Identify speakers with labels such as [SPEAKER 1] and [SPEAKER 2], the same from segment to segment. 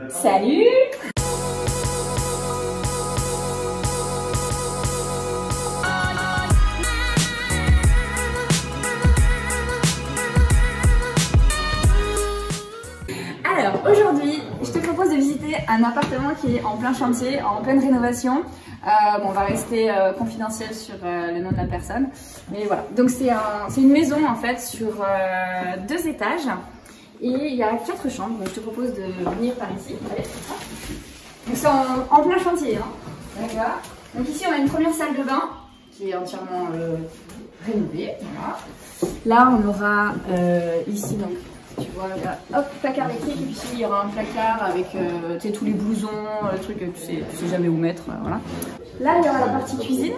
[SPEAKER 1] Salut! Alors aujourd'hui, je te propose de visiter un appartement qui est en plein chantier, en pleine rénovation. Bon, on va rester confidentiel sur le nom de la personne, mais voilà. Donc c'est une maison en fait sur 2 étages et il y a 4 chambres. Donc je te propose de venir par ici. Allez, donc c'est en plein chantier, hein. D'accord. Donc ici on a une première salle de bain qui est entièrement rénovée. Voilà. Là on aura ici donc. Tu vois, là, hop, placard électrique, et puis ici il y aura un placard avec tous les blousons, le truc que tu sais jamais où mettre, voilà. Là il y aura la partie cuisine,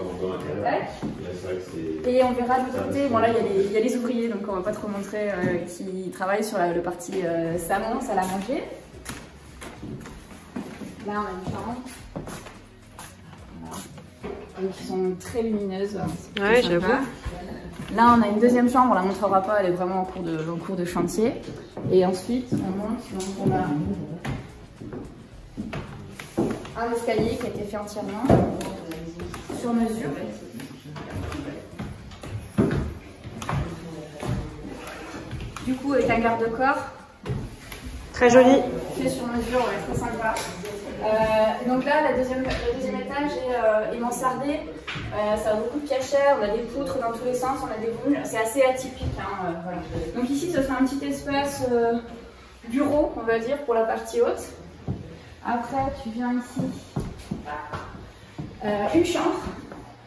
[SPEAKER 1] et on verra de l'autre côté, bon là il y a les ouvriers, donc on va pas trop montrer, qui travaillent sur le parti salon, salle à manger. Là on a une chambre. Donc qui sont très lumineuses. Ouais, j'avoue. Là, on a une deuxième chambre, on la montrera pas, elle est vraiment en cours de chantier. Et ensuite, on monte, donc on a un escalier qui a été fait entièrement sur mesure. Du coup, avec un garde-corps.
[SPEAKER 2] Très joli.
[SPEAKER 1] Fait sur mesure, ouais, très sympa. Donc là, le deuxième étage est mansardé. Ça a beaucoup de cachets, on a des poutres dans tous les sens, on a des moules. C'est assez atypique. Hein, voilà. Donc ici, ce sera un petit espace bureau, on va dire, pour la partie haute. Après, tu viens ici. Une chambre.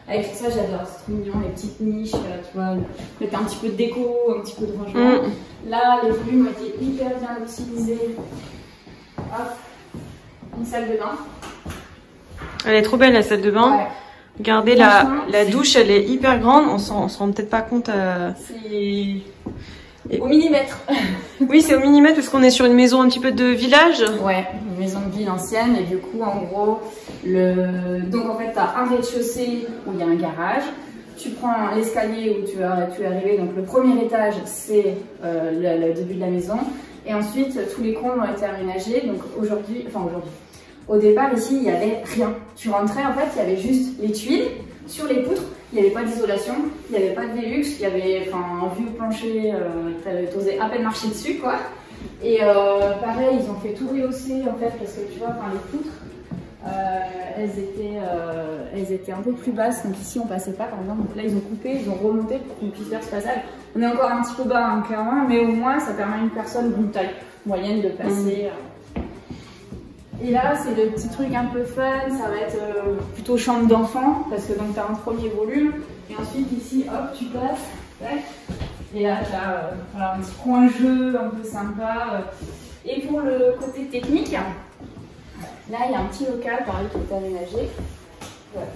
[SPEAKER 1] Avec ça, j'adore, c'est trop mignon, les petites niches, tu vois, mettre un petit peu de déco, un petit peu de rangement. Là, les volumes ont été hyper bien optimisés. Hop. Une salle de bain.
[SPEAKER 2] Elle est trop belle la salle de bain. Ouais. Regardez la douche, elle est hyper grande. On se rend peut-être pas compte.
[SPEAKER 1] C'est au millimètre.
[SPEAKER 2] Oui, c'est au millimètre parce qu'on est sur une maison un petit peu de village.
[SPEAKER 1] Ouais, une maison de ville ancienne et du coup en gros donc en fait tu as un rez-de-chaussée où il y a un garage. Tu prends l'escalier où tu es arrivé, donc le premier étage c'est le début de la maison. Et ensuite, tous les combles ont été aménagés. Donc au départ, ici, il n'y avait rien. Tu rentrais, en fait, il y avait juste les tuiles sur les poutres. Il n'y avait pas d'isolation, il n'y avait pas de Velux, il y avait un vieux plancher, tu osais à peine marcher dessus, quoi. Et pareil, ils ont fait tout rehausser, en fait, parce que tu vois, les poutres, elles étaient un peu plus basses, donc ici on passait pas par exemple, donc là ils ont coupé, ils ont remonté pour qu'on puisse faire ce passage. On est encore un petit peu bas, hein, clairement, mais au moins ça permet à une personne d'une taille moyenne de passer. Et là c'est le petit truc un peu fun, ça va être plutôt chambre d'enfant, parce que donc tu as un premier volume, et ensuite ici hop tu passes, tac, et là tu as voilà, un petit coin jeu un peu sympa. Et pour le côté technique, là, il y a un petit local, pareil, qui est aménagé. Ouais.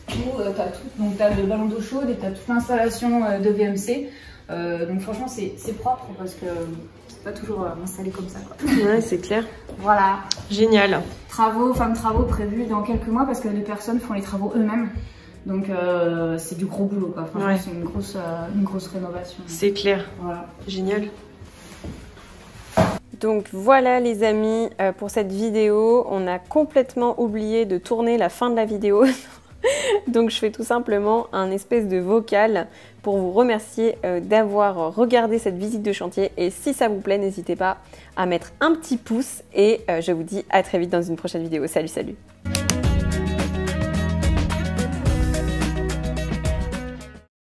[SPEAKER 1] Où tu as tout, donc tu as le ballon d'eau chaude et tu as toute l'installation de VMC. Donc franchement, c'est propre parce que c'est pas toujours installé comme ça, quoi.
[SPEAKER 2] Ouais, c'est clair.
[SPEAKER 1] Voilà.
[SPEAKER 2] Génial.
[SPEAKER 1] Travaux prévus dans quelques mois parce que les personnes font les travaux eux-mêmes. Donc c'est du gros boulot, quoi. Franchement, ouais. C'est une grosse rénovation.
[SPEAKER 2] C'est clair.
[SPEAKER 1] Voilà.
[SPEAKER 2] Génial. Donc voilà les amis, pour cette vidéo, on a complètement oublié de tourner la fin de la vidéo. Donc je fais tout simplement un espèce de vocal pour vous remercier d'avoir regardé cette visite de chantier. Et si ça vous plaît, n'hésitez pas à mettre un petit pouce et je vous dis à très vite dans une prochaine vidéo. Salut, salut!